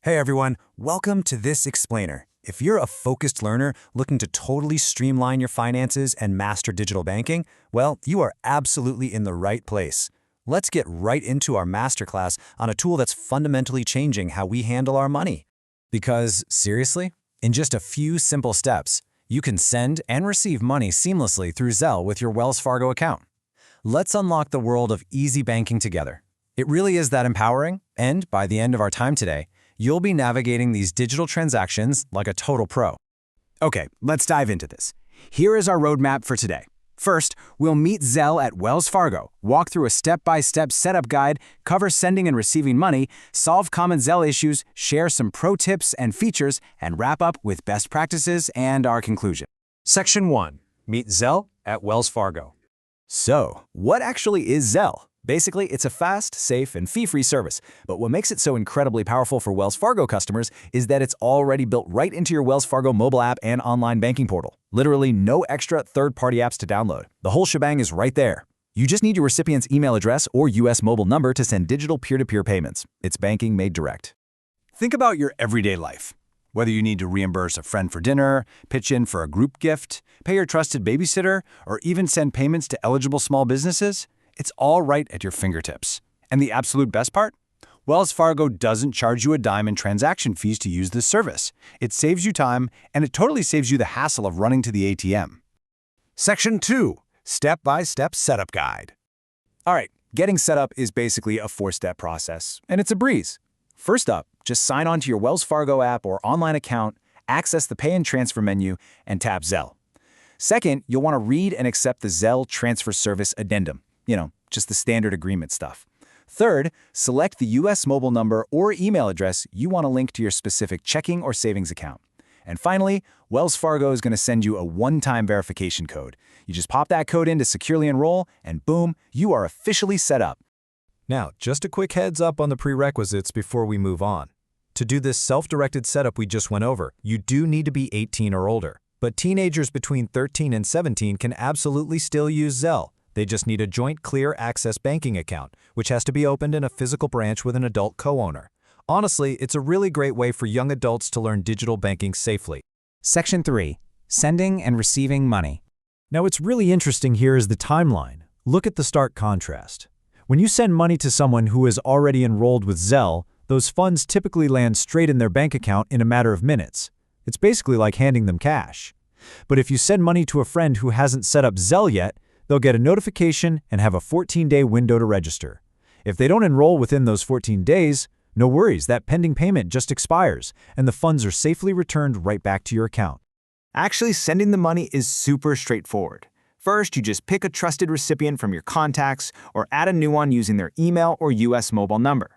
Hey everyone, welcome to this explainer. If you're a focused learner looking to totally streamline your finances and master digital banking, well, you are absolutely in the right place. Let's get right into our masterclass on a tool that's fundamentally changing how we handle our money. Because, seriously, in just a few simple steps, you can send and receive money seamlessly through Zelle with your Wells Fargo account. Let's unlock the world of easy banking together. It really is that empowering, and by the end of our time today, you'll be navigating these digital transactions like a total pro. Okay, let's dive into this. Here is our roadmap for today. First, we'll meet Zelle at Wells Fargo, walk through a step-by-step setup guide, cover sending and receiving money, solve common Zelle issues, share some pro tips and features, and wrap up with best practices and our conclusion. Section 1. Meet Zelle at Wells Fargo. So, what actually is Zelle? Basically, it's a fast, safe, and fee-free service. But what makes it so incredibly powerful for Wells Fargo customers is that it's already built right into your Wells Fargo mobile app and online banking portal. Literally no extra third-party apps to download. The whole shebang is right there. You just need your recipient's email address or US mobile number to send digital peer-to-peer payments. It's banking made direct. Think about your everyday life. Whether you need to reimburse a friend for dinner, pitch in for a group gift, pay your trusted babysitter, or even send payments to eligible small businesses, it's all right at your fingertips. And the absolute best part? Wells Fargo doesn't charge you a dime in transaction fees to use this service. It saves you time, and it totally saves you the hassle of running to the ATM. Section 2. Step-by-step setup guide. All right, getting set up is basically a 4-step process, and it's a breeze. First up, just sign on to your Wells Fargo app or online account, access the Pay and Transfer menu, and tap Zelle. Second, you'll want to read and accept the Zelle Transfer Service Addendum. Just the standard agreement stuff. Third, select the US mobile number or email address you want to link to your specific checking or savings account. And finally, Wells Fargo is going to send you a one-time verification code. You just pop that code in to securely enroll, and boom, you are officially set up. Now, just a quick heads up on the prerequisites before we move on. To do this self-directed setup we just went over, you do need to be 18 or older. But teenagers between 13 and 17 can absolutely still use Zelle. They just need a joint clear access banking account, which has to be opened in a physical branch with an adult co-owner. Honestly, it's a really great way for young adults to learn digital banking safely. Section 3. Sending and receiving money. Now, what's really interesting here is the timeline. Look at the stark contrast. When you send money to someone who is already enrolled with Zelle, those funds typically land straight in their bank account in a matter of minutes. It's basically like handing them cash. But if you send money to a friend who hasn't set up Zelle yet, they'll get a notification and have a 14-day window to register. If they don't enroll within those 14 days, no worries, that pending payment just expires, and the funds are safely returned right back to your account. Actually, sending the money is super straightforward. First, you just pick a trusted recipient from your contacts or add a new one using their email or US mobile number.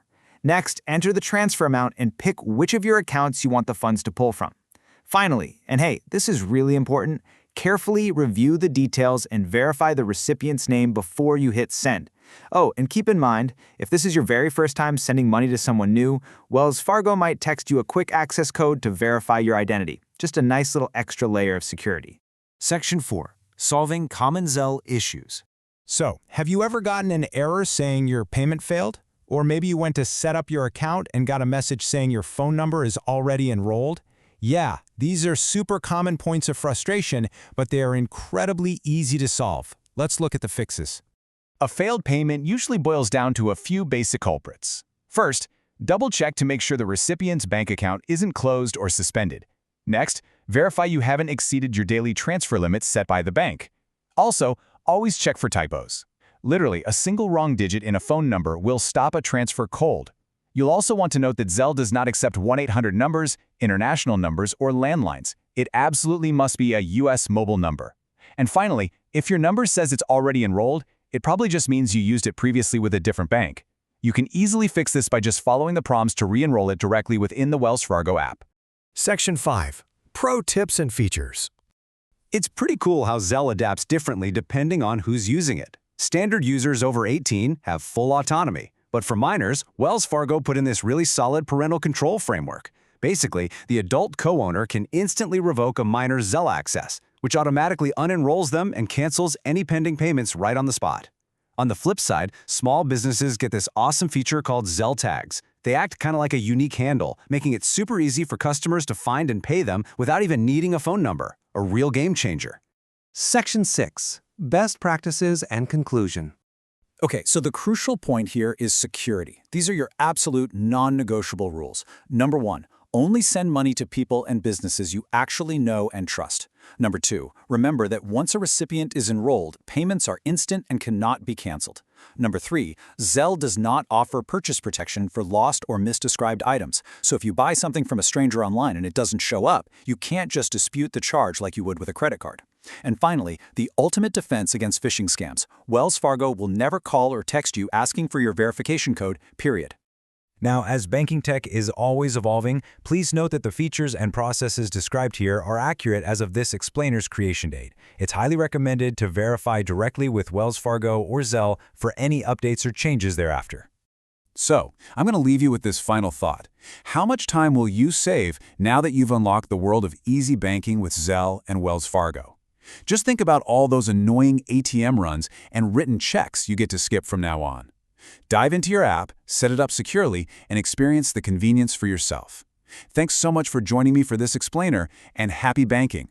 Next, enter the transfer amount and pick which of your accounts you want the funds to pull from. Finally, and hey, this is really important, carefully review the details and verify the recipient's name before you hit send. Oh, and keep in mind, if this is your very first time sending money to someone new, Wells Fargo might text you a quick access code to verify your identity. Just a nice little extra layer of security. Section 4. Solving common Zelle issues. So, have you ever gotten an error saying your payment failed? Or maybe you went to set up your account and got a message saying your phone number is already enrolled? Yeah, these are super common points of frustration, but they are incredibly easy to solve. Let's look at the fixes. A failed payment usually boils down to a few basic culprits. First, double-check to make sure the recipient's bank account isn't closed or suspended. Next, verify you haven't exceeded your daily transfer limits set by the bank. Also, always check for typos. Literally, a single wrong digit in a phone number will stop a transfer cold. You'll also want to note that Zelle does not accept 1-800 numbers, international numbers, or landlines. It absolutely must be a US mobile number. And finally, if your number says it's already enrolled, it probably just means you used it previously with a different bank. You can easily fix this by just following the prompts to re-enroll it directly within the Wells Fargo app. Section 5. Pro tips and features. It's pretty cool how Zelle adapts differently depending on who's using it. Standard users over 18 have full autonomy. But for minors, Wells Fargo put in this really solid parental control framework. Basically, the adult co-owner can instantly revoke a minor's Zelle access, which automatically unenrolls them and cancels any pending payments right on the spot. On the flip side, small businesses get this awesome feature called Zelle tags. They act kind of like a unique handle, making it super easy for customers to find and pay them without even needing a phone number. A real game changer. Section 6. Best Practices and Conclusion. Okay, so the crucial point here is security. These are your absolute non-negotiable rules. Number 1, only send money to people and businesses you actually know and trust. Number 2, remember that once a recipient is enrolled, payments are instant and cannot be canceled. Number 3, Zelle does not offer purchase protection for lost or misdescribed items. So if you buy something from a stranger online and it doesn't show up, you can't just dispute the charge like you would with a credit card. And finally, the ultimate defense against phishing scams. Wells Fargo will never call or text you asking for your verification code, period. Now, as banking tech is always evolving, please note that the features and processes described here are accurate as of this explainer's creation date. It's highly recommended to verify directly with Wells Fargo or Zelle for any updates or changes thereafter. So, I'm going to leave you with this final thought. How much time will you save now that you've unlocked the world of easy banking with Zelle and Wells Fargo? Just think about all those annoying ATM runs and written checks you get to skip from now on. Dive into your app, set it up securely, and experience the convenience for yourself. Thanks so much for joining me for this explainer, and happy banking!